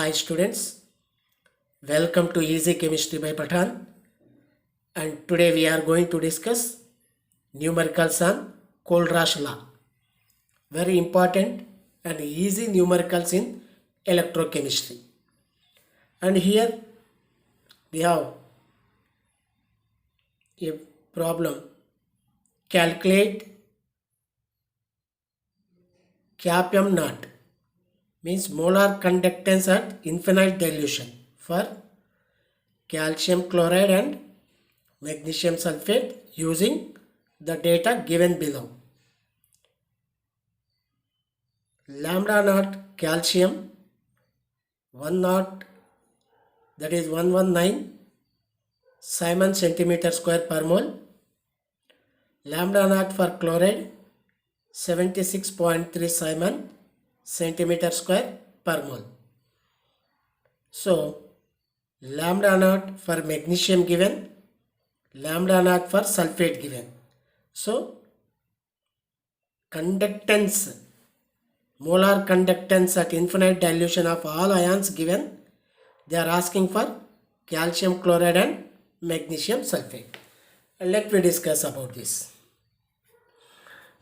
Hi students, welcome to Easy Chemistry by Pathan, and today we are going to discuss numericals on Kohlraasch law. Very important and easy numericals in electrochemistry. And here we have a problem. Calculate CAPM naught means molar conductance at infinite dilution for calcium chloride and magnesium sulfate using the data given below. Lambda naught calcium 1 naught, that is 119 Simon centimeter square per mole. Lambda naught for chloride 76.3 Simon centimeter square per mole. So lambda naught for magnesium given, lambda naught for sulfate given. So conductance, molar conductance at infinite dilution of all ions given, they are asking for calcium chloride and magnesium sulfate. Let me discuss about this.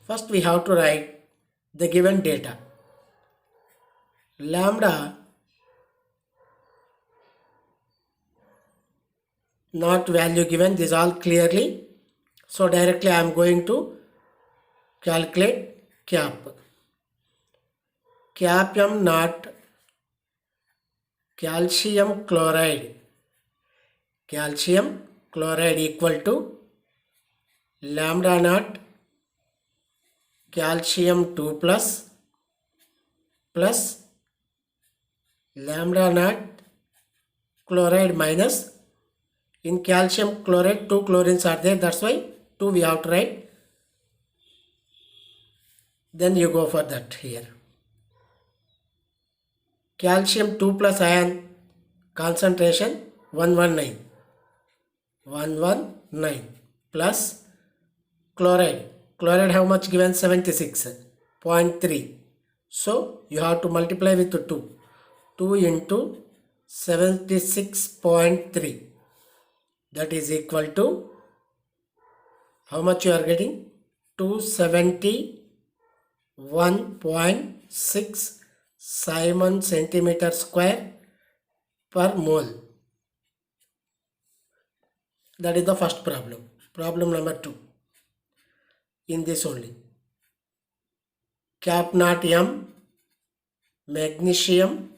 First we have to write the given data. Lambda naught value given, this all clearly. So directly I am going to calculate cap. CAPM naught calcium chloride equal to lambda naught calcium 2 plus lambda naught chloride minus, in calcium chloride 2 chlorines are there, that's why 2 we have to write. Then you go for that here. Calcium 2 plus ion concentration 119 plus chloride how much given? 76.3. so you have to multiply with 2 into 76.3, that is equal to how much you are getting? 271.6 Simon centimeter square per mole. That is the first problem. Problem number 2. In this only, cap naught M magnesium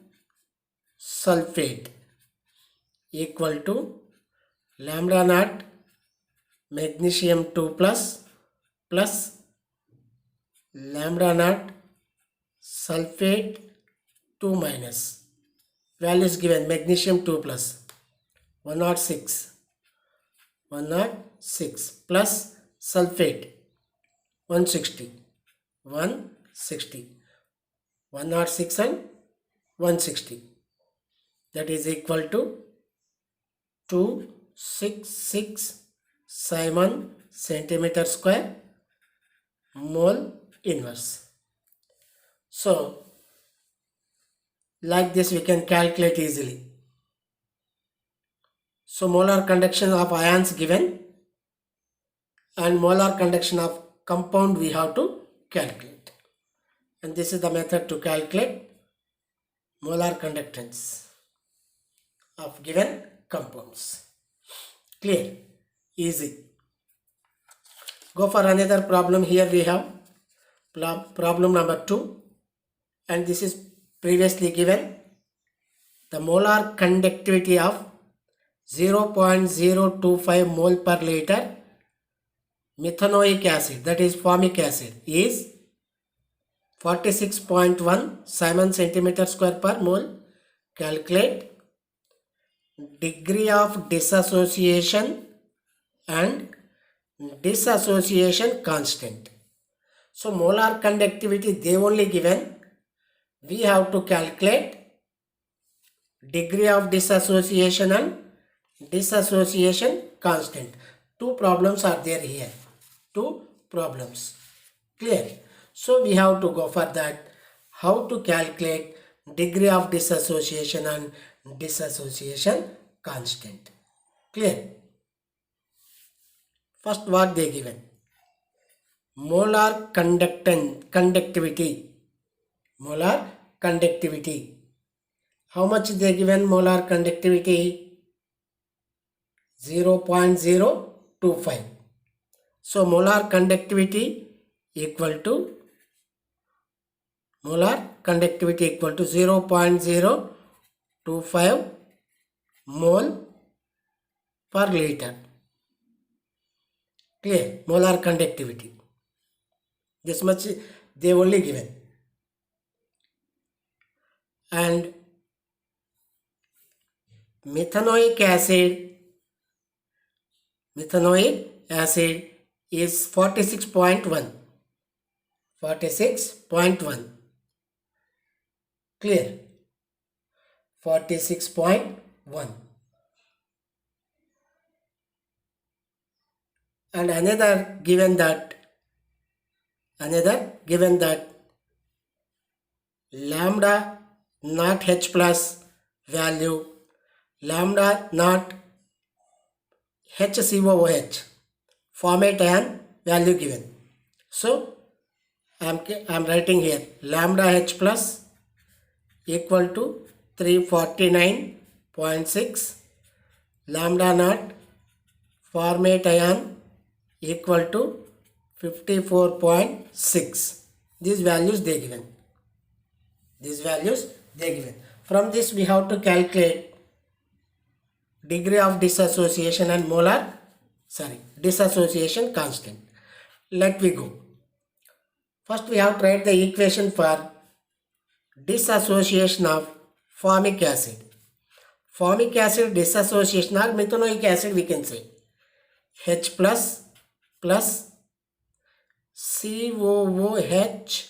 sulfate equal to lambda naught magnesium 2 plus lambda naught sulfate 2 minus, values given, magnesium 2 plus 106 plus sulfate 160 106 and 160, that is equal to 266 Simon centimeter square mole inverse. So like this we can calculate easily. So molar conduction of ions given and molar conduction of compound we have to calculate, and this is the method to calculate molar conductance of given compounds. Clear? Easy. Go for another problem. Here we have problem number 2, and this is previously given. The molar conductivity of 0.025 mole per liter methanoic acid, that is formic acid, is 46.1 Simon centimeter square per mole. Calculate degree of dissociation and dissociation constant. So molar conductivity they only given, we have to calculate degree of dissociation and dissociation constant. 2 problems are there here. 2 problems. Clear? So we have to go for that. How to calculate degree of dissociation and dissociation constant. Clear? First, what they given? Molar conductivity. Molar conductivity. How much they given molar conductivity? 0.025. So molar conductivity equal to 0.025 mole per liter. Clear? Molar conductivity. This much they only given. And methanoic acid is 46.1. 46.1. Clear? 46.1. And another given that lambda not H plus value, lambda not HCOOH format ion value given. So I am writing here lambda H plus equal to 349.6, lambda naught format ion equal to 54.6. These values they given. From this we have to calculate degree of dissociation and dissociation constant. Let we go. First we have to write the equation for dissociation of formic acid. Formic acid dissociation or methanoic acid we can say H plus COOH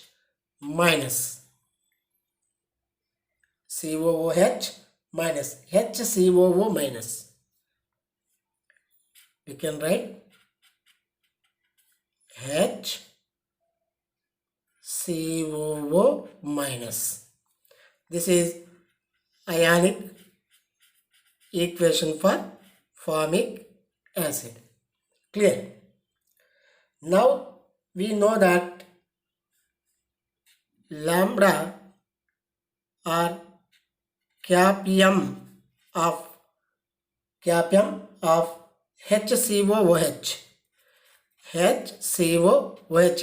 minus HCOO minus. We can write HCOO minus. This is ionic equation for formic acid. Clear? Now we know that lambda or capium of HCOOH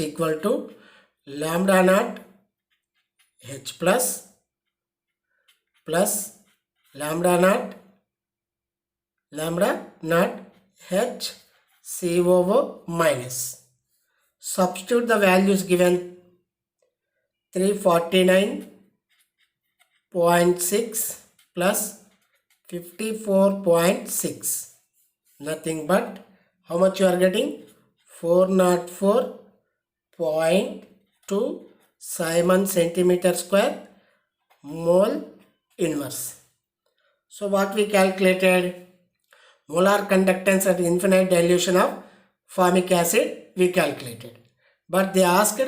equal to lambda naught H plus lambda naught HCOO minus. Substitute the values given 349.6 plus 54.6. Nothing but how much you are getting? 404.2 Simon centimeter square mole inverse. So what we calculated? Molar conductance at infinite dilution of formic acid we calculated. But they asked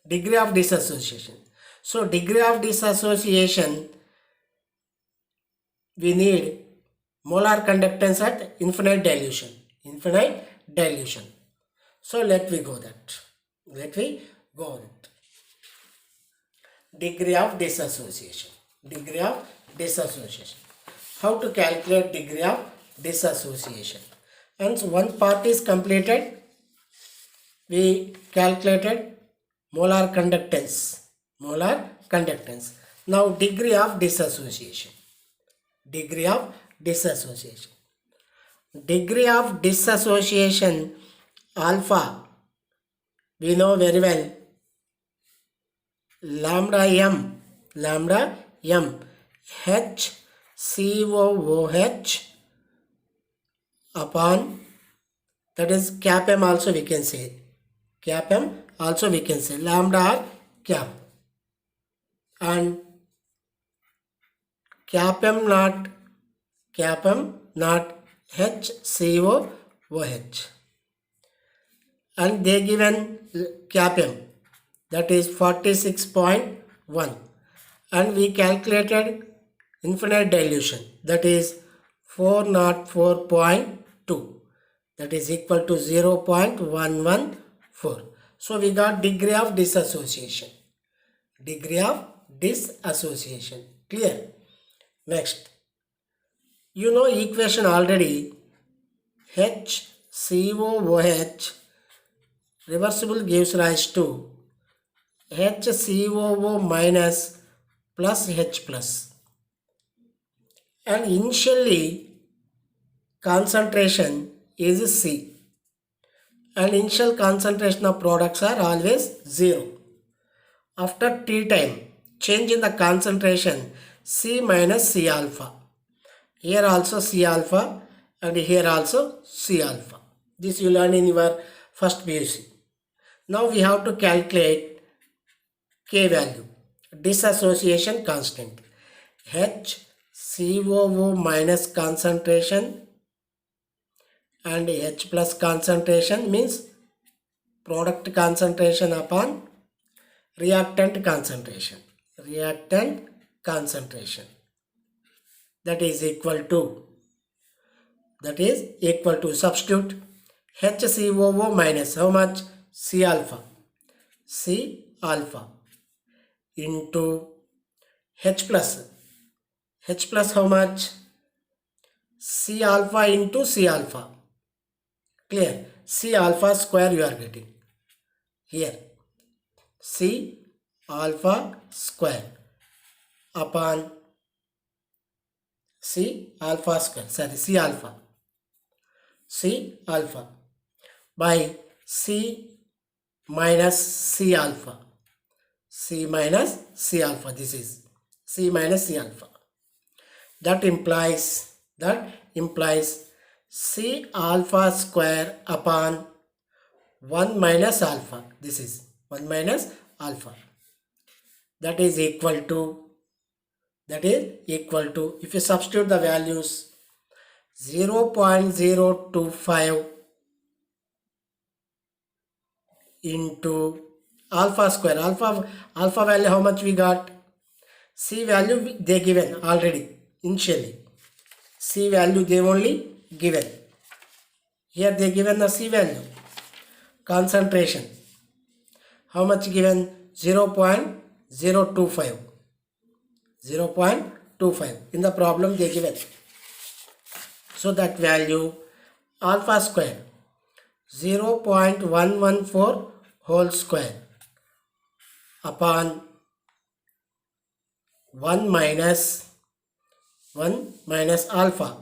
degree of dissociation. So degree of dissociation we need molar conductance at infinite dilution. So let we go that. Degree of dissociation. How to calculate degree of dissociation? And so one part is completed. We calculated molar conductance. Now degree of dissociation. Degree of dissociation alpha we know very well. Lambda m HCOOH upon, that is cap m also we can say. Lambda or cap. And cap m not HCOOH. And they given cap m, that is 46.1, and we calculated infinite dilution, that is 404.2, that is equal to 0.114. So we got degree of dissociation. Degree of dissociation. Clear? Next, you know equation already. HCOOH reversible gives rise to HCOO minus plus H plus. And initially concentration is C. And initial concentration of products are always 0. After T time, change in the concentration C minus C alpha. Here also C alpha and here also C alpha. This you learn in your first PUC. Now we have to calculate K value, dissociation constant. HCOO minus concentration and H plus concentration means product concentration upon reactant concentration. Reactant concentration. That is equal to substitute HCOO minus how much? C alpha. C alpha into H plus. H plus how much? C alpha into C alpha. Clear? C alpha square you are getting. Here. C alpha square upon C alpha square. Sorry, C alpha. C alpha by C minus C alpha. C minus C alpha. This is C minus C alpha. That implies C alpha square upon 1 minus alpha. This is 1 minus alpha. That is equal to, if you substitute the values, 0.025 into alpha square. Alpha value how much we got? C value they given already initially. C value they only given. Here they given the C value. Concentration. How much given? 0.025. 0.25. In the problem they given. So that value alpha square 0.114 whole square upon 1 minus alpha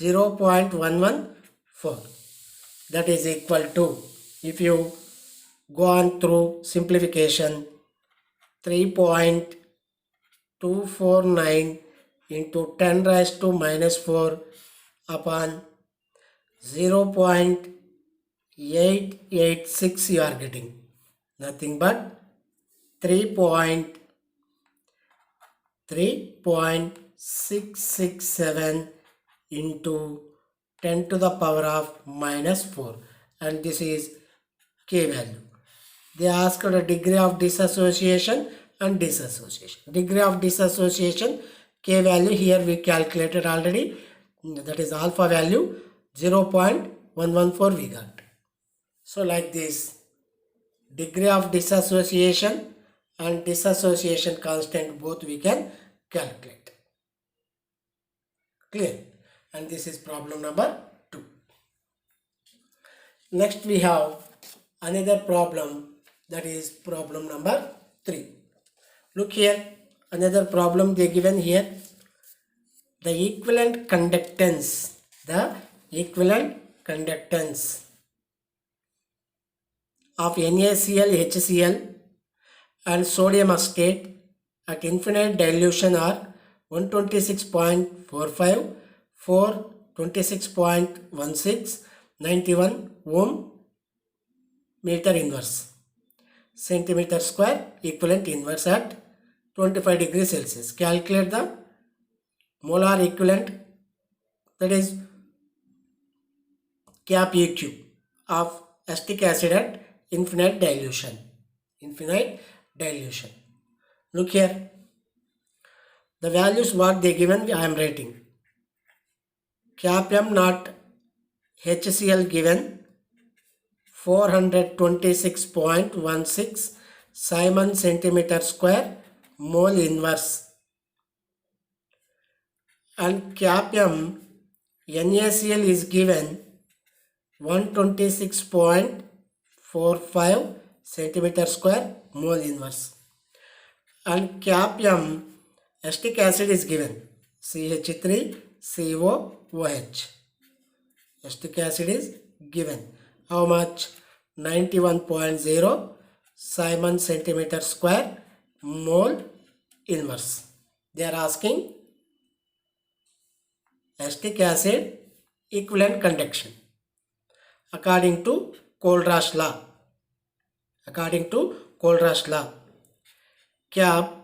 0.114. That is equal to, if you go on through simplification, 3.249 into 10 raised to minus 4 upon 0.886 you are getting. Nothing but 3.667 into 10 to the power of minus 4, and this is K value. They asked a degree of dissociation and dissociation. Degree of dissociation, K value here we calculated already, that is alpha value 0.114 we got. So like this, degree of dissociation and dissociation constant both we can calculate. Clear? And this is problem number 2. Next we have another problem, that is problem number 3. Look here, another problem they given here. The equivalent conductance of NaCl, HCl and sodium acetate at infinite dilution are 126.45, 4, 26.16, 91 ohm meter inverse, centimeter square equivalent inverse at 25 degrees Celsius. Calculate the molar equivalent, that is cap EQ of acetic acid at infinite dilution. Look here, The values what they given I am writing. Cap M naught HCl given 426.16 Simon centimeter square mole inverse, and cap M NaCl is given 126.45 centimeter square mole inverse, and cap M acetic acid is given CH3COOH. Acetic acid is given how much? 91.0 Simon centimeter square mole inverse. They are asking acetic acid equivalent conduction according to Kohlraasch law. According to Kohlraasch law, cap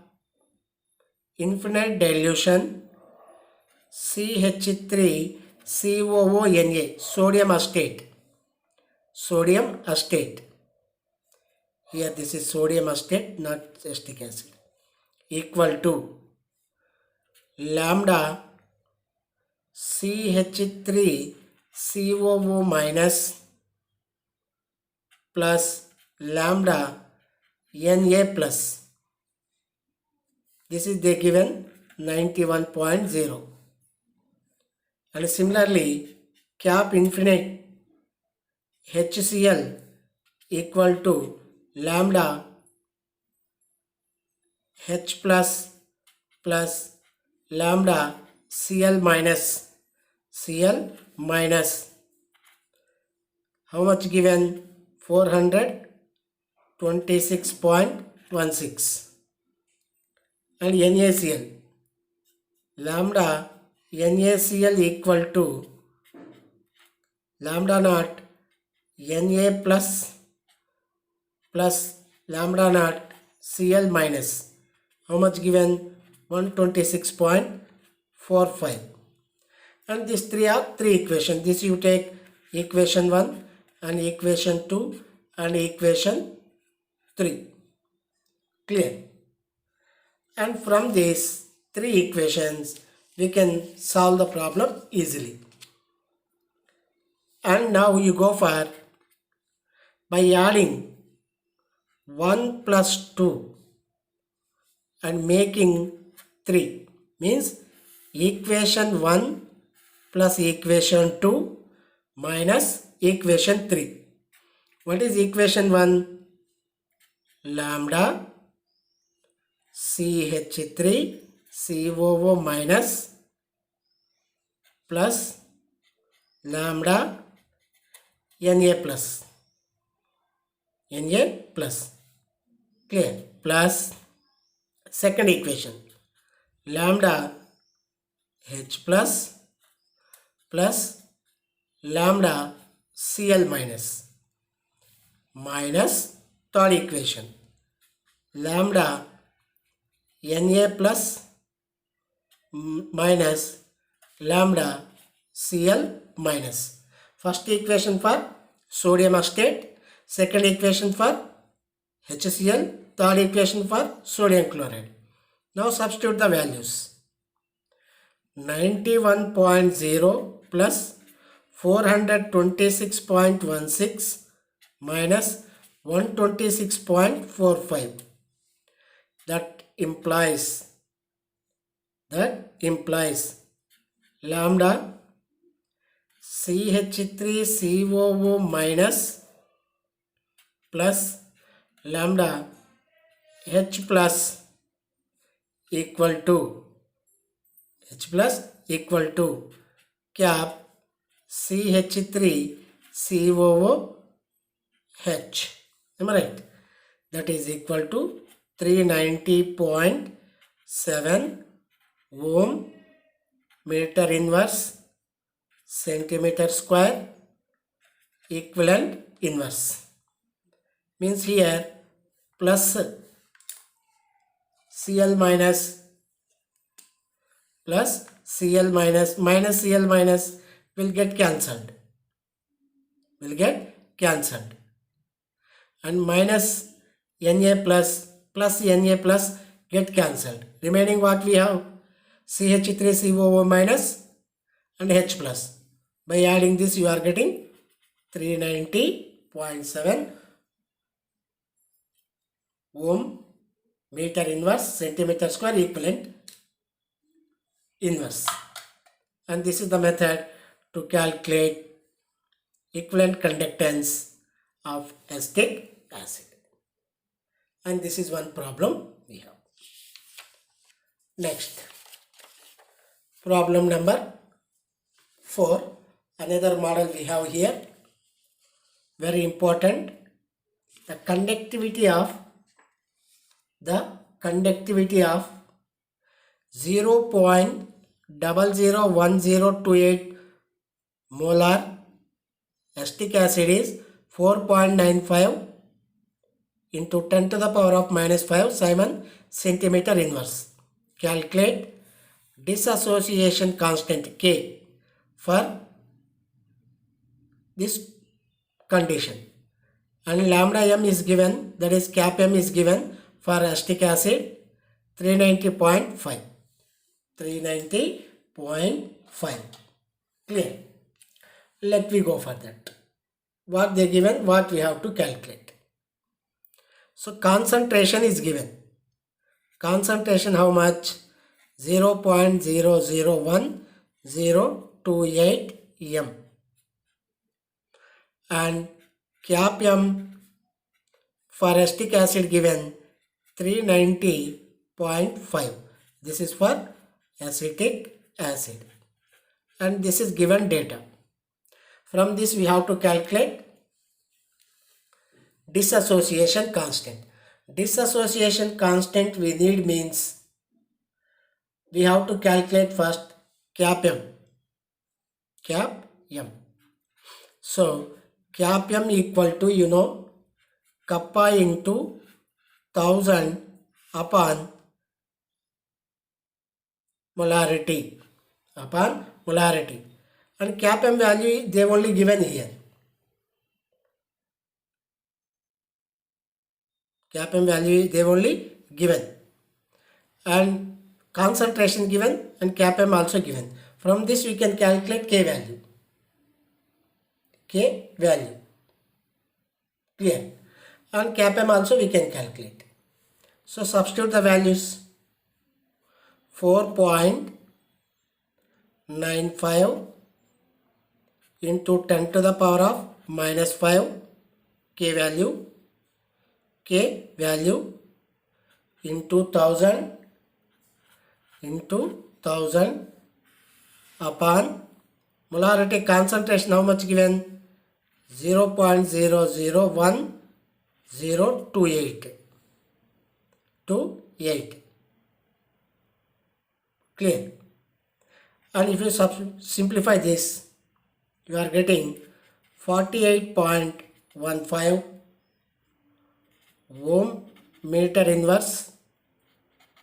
infinite dilution CH3COONA sodium acetate. Sodium acetate. Here this is sodium acetate, not acetic acid. Equal to lambda CH3COO minus plus lambda Na plus. This is they given 91.0. And similarly, cap infinite HCl equal to lambda H plus plus lambda Cl minus. Cl minus. How much given? 426.16. And NaCl. Lambda NaCl equal to lambda naught Na plus lambda naught Cl minus. How much given? 126.45. And these three are three equations. This you take equation 1 and equation 2 and equation 3. Clear? And from these three equations we can solve the problem easily. And now you go for by adding 1 plus 2 and making 3 means equation 1 plus equation 2 minus equation 3. What is equation 1? Lambda CH3COO minus plus lambda Na plus. Na plus. Clear? Plus second equation lambda H plus plus lambda Cl minus third equation lambda Na plus minus lambda Cl minus. First equation for sodium acetate, second equation for HCl, third equation for sodium chloride. Now substitute the values. 91.0 plus 426.16 minus 126.45. That implies lambda CH3COO minus plus lambda H plus equal to cap CH3COOH. Am I right? That is equal to 390.7 ohm meter inverse centimeter square equivalent inverse. Means here plus Cl minus plus Cl minus minus Cl minus will get cancelled. And minus Na plus Na plus get cancelled. Remaining what we have? CH3COO minus and H plus. By adding this you are getting 390.7 ohm meter inverse centimeter square equivalent inverse. And this is the method to calculate equivalent conductance of acetic acid. And this is one problem we have. Next, problem number 4. Another model we have here. Very important. The conductivity of 0.001028 molar acetic acid is 4.95 into 10 to the power of minus 5 Simon centimeter inverse. Calculate dissociation constant K for this condition. And lambda m is given, that is cap m is given for acetic acid 390.5. 390.5. Clear? Let me go for that. What they given, what we have to calculate. So concentration is given. Concentration how much? 0.001028 m. And cap m for acetic acid given 390.5. This is for acetic acid. And this is given data. From this we have to calculate dissociation constant. Dissociation constant we need means we have to calculate first cap m. Cap m. So cap m equal to kappa into 1000 upon molarity. And cap m value they have only given here. Cap m value they have only given. And concentration given and cap m also given. From this we can calculate K value. Clear? And cap m also we can calculate. So substitute the values. 4.95 into 10 to the power of minus 5 K value into 1000 upon molarity concentration how much given? 0.001028. Clear? And if you simplify this, you are getting 48.15 ohm meter inverse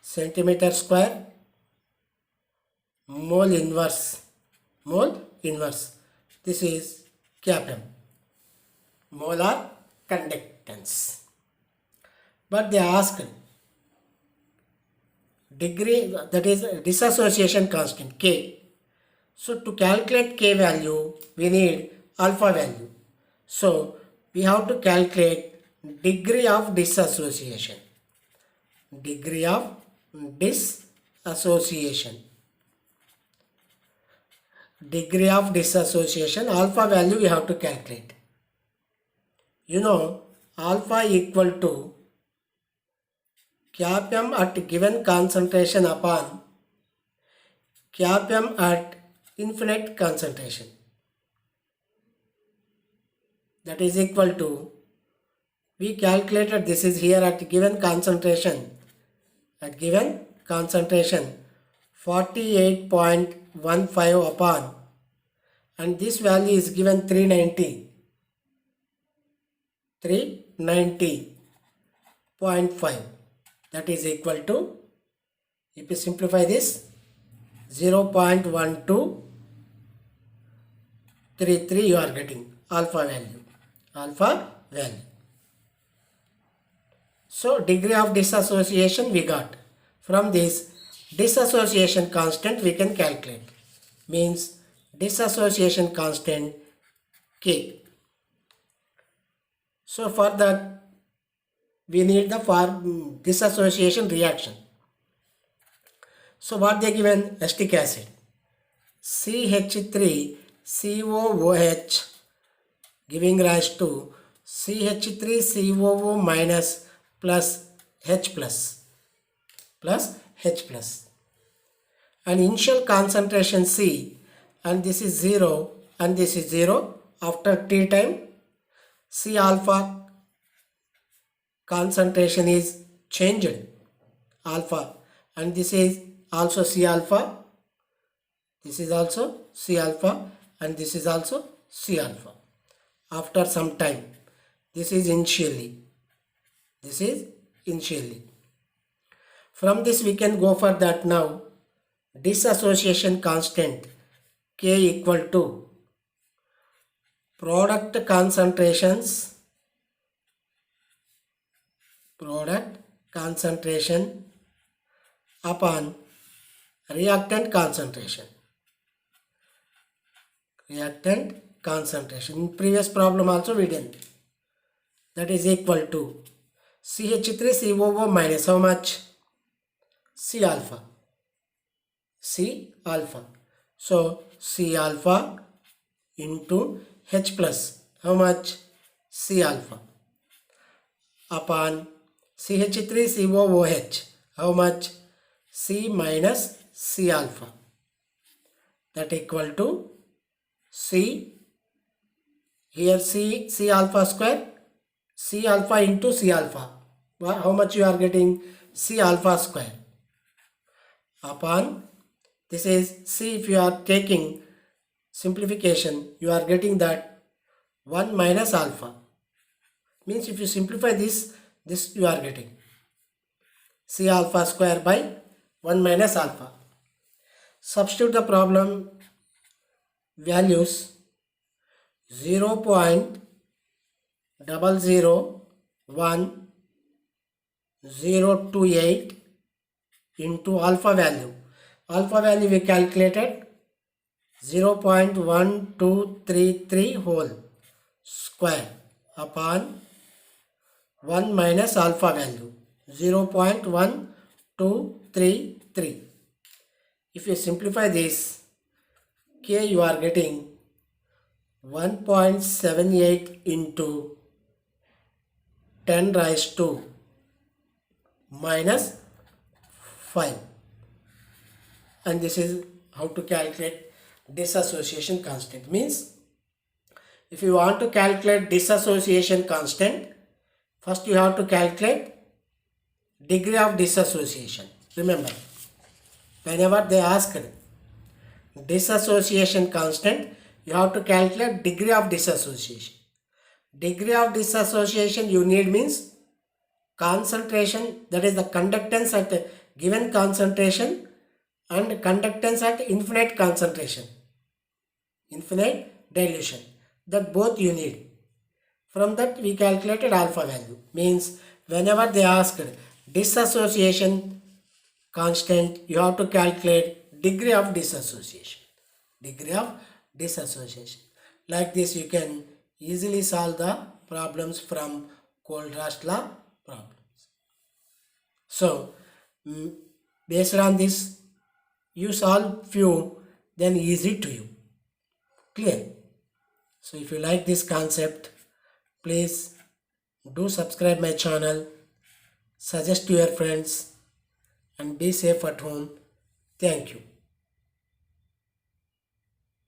centimeter square mole inverse. This is cap m, molar conductance. But they asked degree, that is dissociation constant K. So to calculate K value we need alpha value. So we have to calculate degree of dissociation. Degree of dissociation, alpha value we have to calculate. Alpha equal to cap m at given concentration upon cap m at infinite concentration. That is equal to, we calculated this is here at given concentration 48.15 upon, and this value is given 390.5. That is equal to, if you simplify this, 0.1233 you are getting alpha value. So degree of dissociation we got. From this Dissociation constant we can calculate. Means dissociation constant K. So for that we need the dissociation reaction. So what they given? Acetic acid CH3COOH giving rise to CH3COO minus plus H plus and initial concentration C, and this is 0 and this is 0. After T time C alpha concentration is changed alpha, and this is also C alpha, this is also C alpha, and this is also C alpha. After some time, this is initially. From this we can go for that now. Dissociation constant K equal to product concentration upon reactant concentration. In previous problem also we did. That is equal to CH3COO minus how much? C alpha. So C alpha into H plus how much? C alpha upon CH3COOH how much? C minus C alpha. That equal to C, here C alpha square, C alpha into C alpha. How much you are getting? C alpha square upon, this is C, if you are taking simplification you are getting that 1 minus alpha. Means if you simplify this you are getting C alpha square by 1 minus alpha. Substitute the problem values 0.00128 into alpha value. Alpha value we calculated 0.1233 whole square upon 1 minus alpha value 0.1233. If you simplify this, K you are getting 1.78 into 10 raised to minus 5, and this is how to calculate dissociation constant. Means if you want to calculate dissociation constant, first you have to calculate degree of dissociation. Remember, whenever they ask dissociation constant, you have to calculate degree of dissociation. Degree of dissociation you need means concentration, that is the conductance at a given concentration and conductance at infinite concentration, infinite dilution, that both you need. From that we calculated alpha value. Means whenever they ask dissociation constant, you have to calculate degree of dissociation. Like this you can easily solve the problems from Kohlraasch law problems. So based on this you solve few, then easy to you. Clear? So if you like this concept, please do subscribe my channel, suggest to your friends, and be safe at home. Thank you.